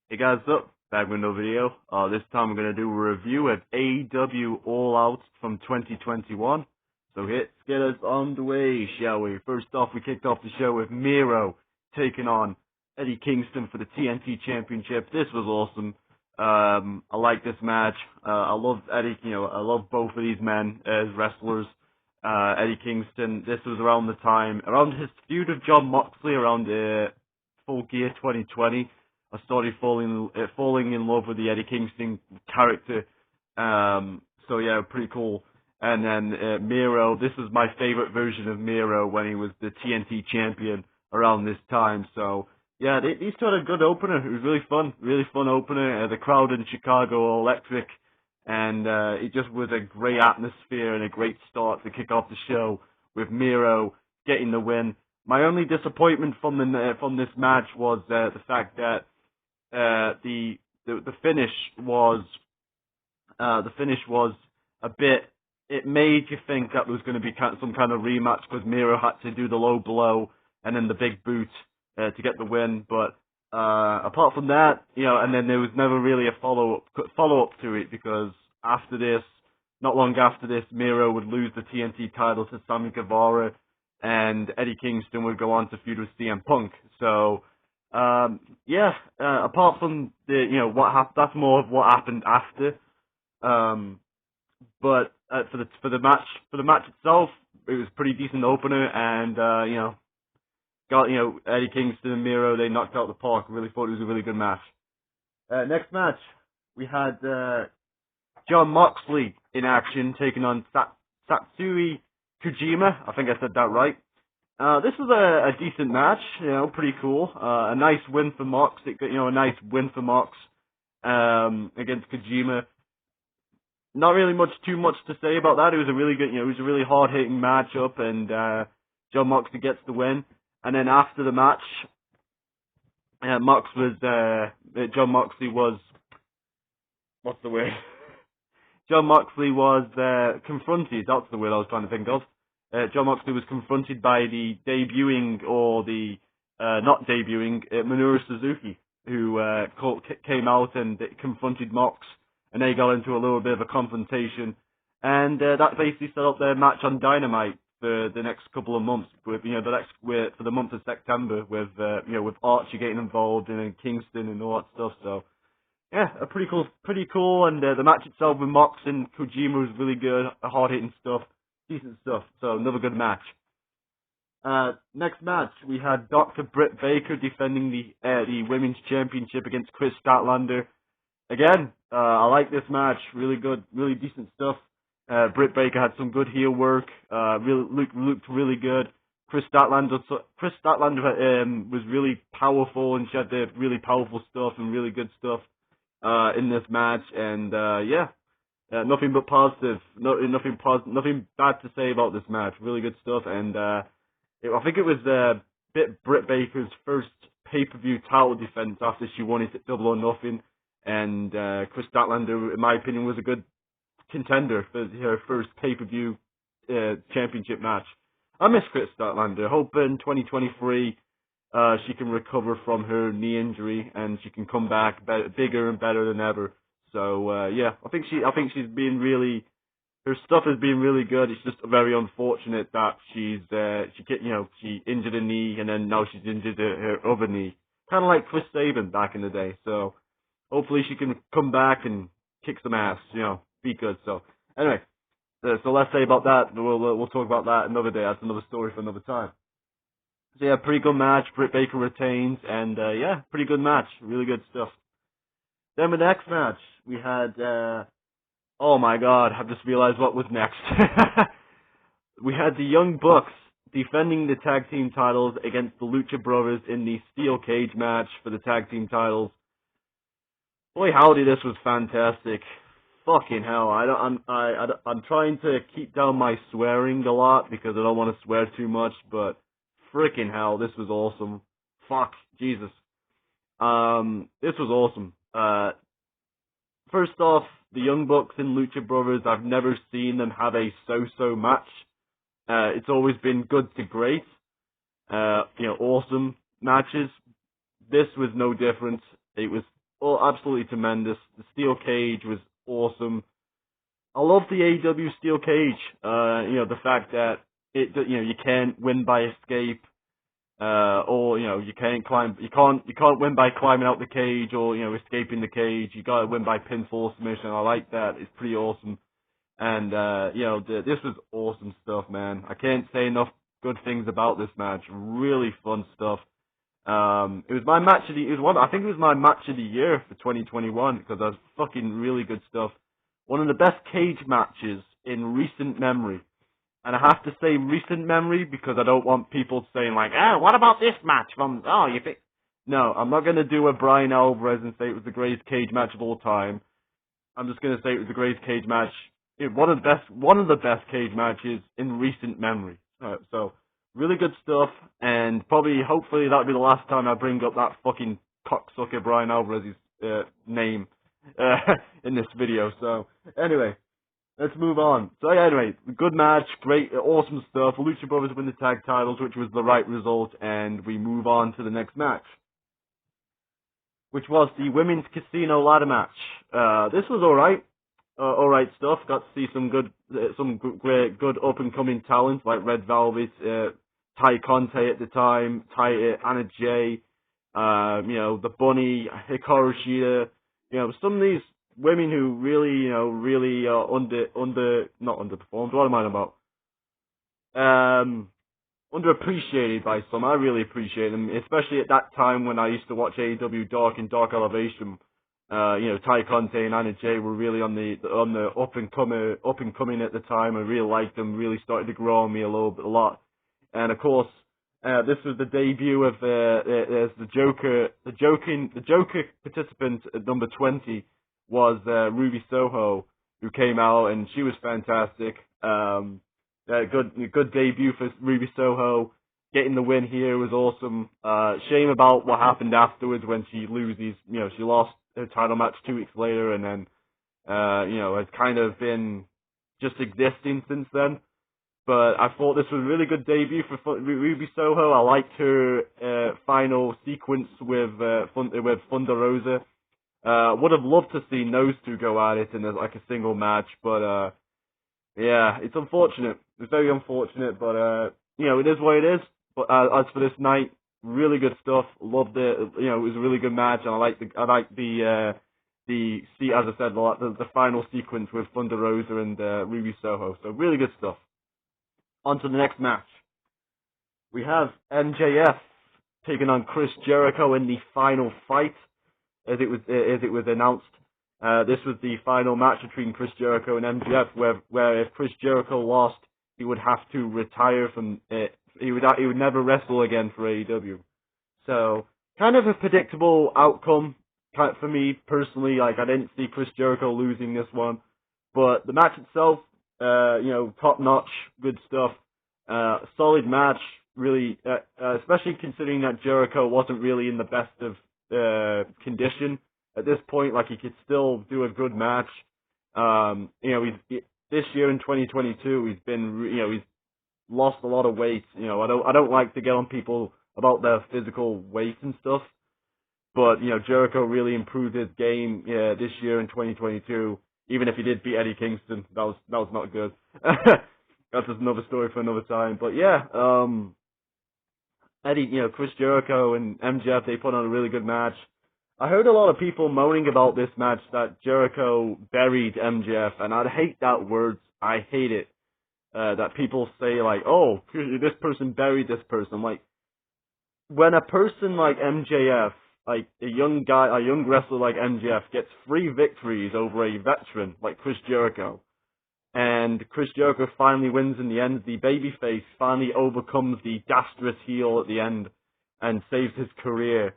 Hey guys, what's up? Back with another video. This time we're going to do a review of AEW All Out from 2021. So let's get us on the way, shall we? First off, we kicked off the show with Miro taking on Eddie Kingston for the TNT Championship. This was awesome. I like this match. I love Eddie, I love both of these men as wrestlers. Eddie Kingston, this was around his feud with John Moxley around Full Gear 2020. I started falling in love with the Eddie Kingston character. So yeah, pretty cool. And then Miro, this was my favorite version of Miro when he was the TNT champion around this time. So yeah, these two had a good opener. It was really fun opener. The crowd in Chicago all electric, and it just was a great atmosphere and a great start to kick off the show with Miro getting the win. My only disappointment from this match was the fact that the finish was a bit. It made you think that there was going to be some kind of rematch because Miro had to do the low blow and then the big boot to get the win. But apart from that, and then there was never really a follow up to it because after this, not long after this, Miro would lose the TNT title to Sammy Guevara, and Eddie Kingston would go on to feud with CM Punk. So. Apart from that's more of what happened after. But for the match itself, it was a pretty decent opener, and Eddie Kingston and Miro, they knocked out the park. Really thought it was a really good match. Next match, we had John Moxley in action taking on Satsui Kojima. I think I said that right. This was a decent match, pretty cool. A nice win for Mox. A nice win for Mox against Kojima. Not really too much to say about that. It was a really good, it was a really hard hitting matchup, and John Moxley gets the win. And then after the match, John Moxley was, what's the word? John Moxley was confronted. That's the word I was trying to think of. John Moxley was confronted by the not debuting, Minoru Suzuki, who came out and confronted Mox, and they got into a little bit of a confrontation, and that basically set up their match on Dynamite for the next couple of months, for the month of September, with Archie getting involved and Kingston and all that stuff. So yeah, pretty cool, and the match itself with Mox and Kojima was really good, hard hitting stuff. Decent stuff, so another good match. Next match, we had Dr. Britt Baker defending the Women's Championship against Chris Statlander. Again, I like this match, really good, really decent stuff. Britt Baker had some good heel work, looked really good. Chris Statlander was really powerful, and she had the really powerful stuff and really good stuff in this match, and nothing but positive. Nothing bad to say about this match. Really good stuff, and I think it was Britt Baker's first pay-per-view title defense after she won it at Double or Nothing, and Chris Statlander, in my opinion, was a good contender for her first pay-per-view championship match. I miss Chris Statlander. Hope in 2023 she can recover from her knee injury and she can come back bigger and better than ever. So I think she's been her stuff has been really good. It's just very unfortunate that she injured her knee and then now she's injured her other knee, kind of like Chris Sabin back in the day. So hopefully she can come back and kick some ass, be good. So anyway, so let's say about that. We'll talk about that another day. That's another story for another time. So yeah, pretty good match. Britt Baker retains, and pretty good match. Really good stuff. Then the next match, we had, oh my god, I've just realized what was next. We had the Young Bucks defending the tag team titles against the Lucha Brothers in the steel cage match for the tag team titles. Boy howdy, this was fantastic. Fucking hell, I'm trying to keep down my swearing a lot because I don't want to swear too much, but freaking hell, this was awesome. Fuck, Jesus. This was awesome. First off, the Young Bucks and Lucha Brothers, I've never seen them have a so-so match. It's always been good to great. Awesome matches. This was no different. It was absolutely tremendous. The steel cage was awesome. I love the AEW steel cage. The fact that you can't win by escape, or you can't win by climbing out the cage or escaping the cage. You gotta win by pinfall submission. I like that. It's pretty awesome. And this was awesome stuff, man. I can't say enough good things about this match. Really fun stuff. It was my match of the. I think it was my match of the year for 2021 because that was fucking really good stuff. One of the best cage matches in recent memory. And I have to say recent memory because I don't want people saying like, what about this match from, you think? No, I'm not going to do a Brian Alvarez and say it was the greatest cage match of all time. I'm just going to say it was the greatest cage match, one of the best cage matches in recent memory. So, really good stuff, and hopefully that'll be the last time I bring up that fucking cocksucker Brian Alvarez's name in this video. So, anyway. Let's move on. So anyway, good match, great, awesome stuff. Lucha Brothers win the tag titles, which was the right result, and we move on to the next match, which was the Women's Casino Ladder match. This was alright stuff. Got to see some great up and coming talent like Red Velvet, Ty Conte at the time, Anna Jay, the Bunny, Hikaru Shida, some of these women who really not underperformed. What am I about? Underappreciated by some. I really appreciate them, especially at that time when I used to watch AEW Dark and Dark Elevation. Ty Conte and Anna Jay were really on the up and coming at the time. I really liked them. Really started to grow on me a lot. And of course, this was the debut of the Joker. The Joker participant at number 20. Was Ruby Soho, who came out, and she was fantastic. Good debut for Ruby Soho. Getting the win here was awesome. Shame about what happened afterwards when she loses. She lost her title match 2 weeks later, and then has kind of been just existing since then. But I thought this was a really good debut for Ruby Soho. I liked her final sequence with Thunder Rosa. Would have loved to see those two go at it in like a single match, but it's unfortunate. It's very unfortunate, but it is what it is. But as for this night, really good stuff. Loved it. It was a really good match, and I like the as I said, the final sequence with Thunder Rosa and Ruby Soho. So really good stuff. On to the next match. We have MJF taking on Chris Jericho in the final fight. As it was announced, this was the final match between Chris Jericho and MJF, where if Chris Jericho lost, he would have to retire from it. He would never wrestle again for AEW. So, kind of a predictable outcome for me personally. Like, I didn't see Chris Jericho losing this one, but the match itself, top notch, good stuff, solid match. Really, especially considering that Jericho wasn't really in the best of condition at this point. Like, he could still do a good match. This year in 2022, he's been, he's lost a lot of weight. I don't like to get on people about their physical weight and stuff, but Jericho really improved his game this year in 2022. Even if he did beat Eddie Kingston, that was not good. That's just another story for another time. But Chris Jericho and MJF, they put on a really good match. I heard a lot of people moaning about this match that Jericho buried MJF, and I hate that word. I hate it. That people say like, oh, this person buried this person. Like, when a person like MJF, like a young wrestler like MJF, gets 3 victories over a veteran like Chris Jericho, and Chris Jericho finally wins in the end, the babyface finally overcomes the dastardly heel at the end and saves his career.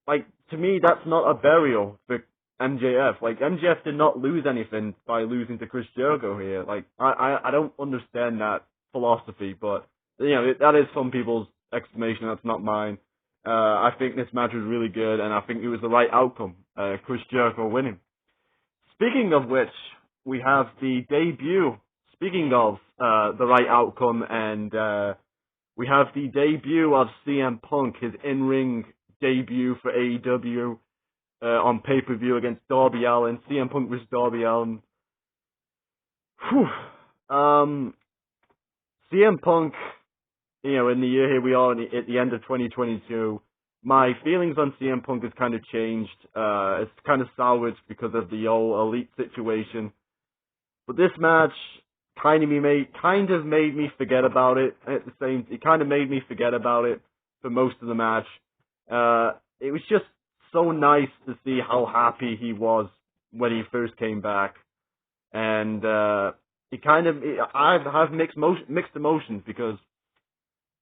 Like, to me, that's not a burial for MJF. Like, MJF did not lose anything by losing to Chris Jericho here. Like, I don't understand that philosophy, but, that is some people's explanation. That's not mine. I think this match was really good, and I think it was the right outcome. Chris Jericho winning. Speaking of which, we have the debut. Speaking of the right outcome, and we have the debut of CM Punk, his in-ring debut for AEW. on pay-per-view against Darby Allin. CM Punk versus Darby Allin. Whew. CM Punk, in the year here we are at the end of 2022, my feelings on CM Punk has kind of changed. It's kind of soured because of the whole elite situation. But this match kind of made me forget about it. It kind of made me forget about it for most of the match. It was just so nice to see how happy he was when he first came back, and I have mixed emotions because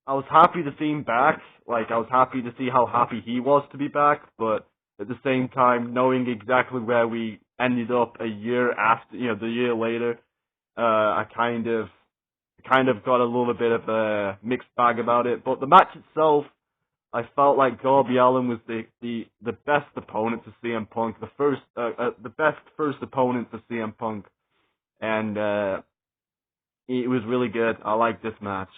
I was happy to see him back. Like, I was happy to see how happy he was to be back, but at the same time, knowing exactly where we ended up a year after, the year later, I kind of got a little bit of a mixed bag about it. But the match itself, I felt like Darby Allin was the best opponent to CM Punk, the best first opponent for CM Punk, and it was really good. I liked this match.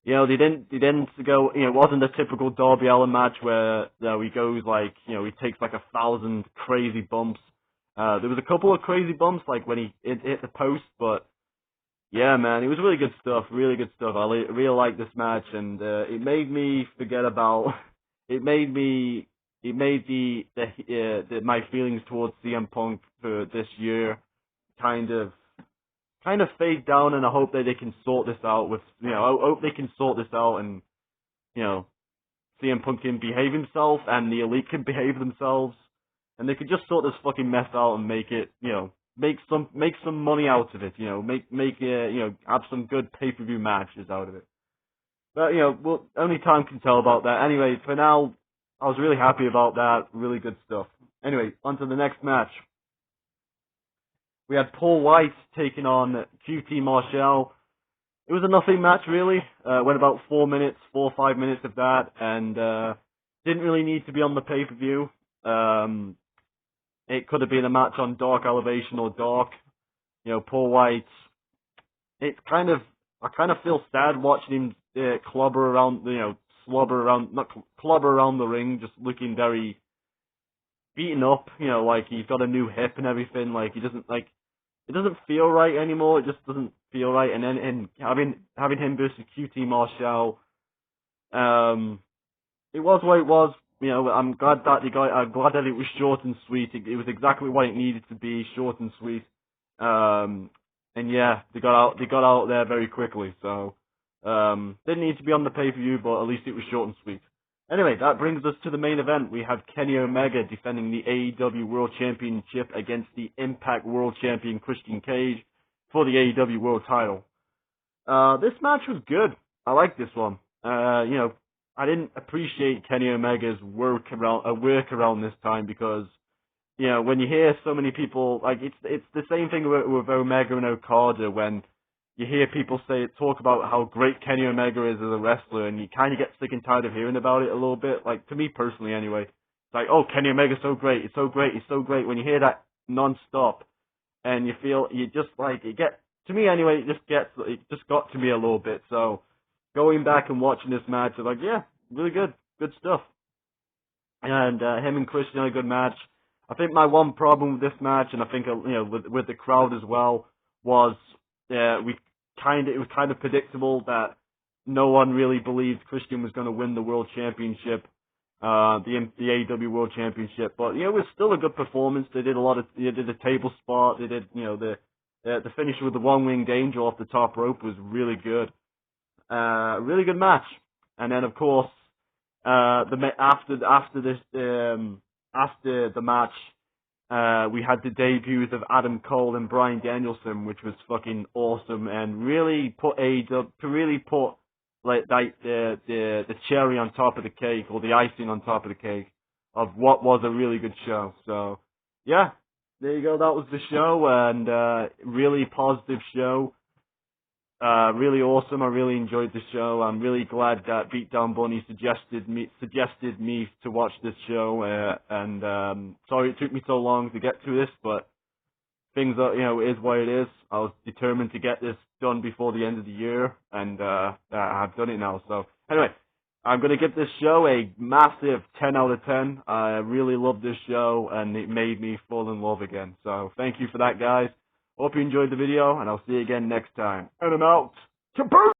They didn't go, it wasn't a typical Darby Allin match where, he goes like, he takes like 1,000 crazy bumps. There was a couple of crazy bumps, like when he hit the post, but yeah, man, it was really good stuff, really good stuff. I really liked this match, and it made me forget about, my feelings towards CM Punk for this year kind of fade down, and I hope that they can sort this out I hope they can sort this out, and, CM Punk can behave himself, and the Elite can behave themselves, and they could just sort this fucking mess out and make it, make some money out of it, have some good pay-per-view matches out of it. But, only time can tell about that. Anyway, for now, I was really happy about that. Really good stuff. Anyway, on to the next match. We had Paul White taking on QT Marshall. It was a nothing match, really. Went about 4 or 5 minutes of that, and didn't really need to be on the pay-per-view. It could have been a match on Dark Elevation or Dark. Paul White. I kind of feel sad watching him clobber around the ring, just looking very beaten up. Like he's got a new hip and everything. Like it doesn't feel right anymore. It just doesn't feel right. And then having him versus QT Marshall, it was what it was. I'm glad that it was short and sweet. It was exactly what it needed to be, short and sweet. And yeah, they got out there very quickly. So didn't need to be on the pay-per-view, but at least it was short and sweet. Anyway, that brings us to the main event. We have Kenny Omega defending the AEW World Championship against the Impact World Champion Christian Cage for the AEW World Title. This match was good. I liked this one. I didn't appreciate Kenny Omega's work around this time because, when you hear so many people, like, it's the same thing with Omega and Okada when you hear people talk about how great Kenny Omega is as a wrestler, and you kind of get sick and tired of hearing about it a little bit. Like, to me personally anyway, it's like, oh, Kenny Omega's so great, it's so great, it's so great. When you hear that non-stop, and you feel, you just like, to me anyway, it just got to me a little bit. So, going back and watching this match, I'm like, yeah, really good stuff. And him and Christian had a good match. I think my one problem with this match, and I think with the crowd as well, was it was kind of predictable that no one really believed Christian was going to win the World Championship, the AEW World Championship. But it was still a good performance. They did a table spot. They did the finish with the one-winged angel off the top rope was really good. Really good match. And then of course, after the match, we had the debuts of Adam Cole and Bryan Danielson, which was fucking awesome, and really put like the cherry on top of the cake, or the icing on top of the cake, of what was a really good show. So yeah, there you go. That was the show, and really positive show. Really awesome. I really enjoyed the show. I'm really glad that Beatdown Bunny suggested me to watch this show. And sorry it took me so long to get to this, but things are, it is what it is. I was determined to get this done before the end of the year, and I've done it now. So anyway, I'm going to give this show a massive 10 out of 10. I really loved this show, and it made me fall in love again. So thank you for that, guys. Hope you enjoyed the video, and I'll see you again next time. And I'm out. Kaboom!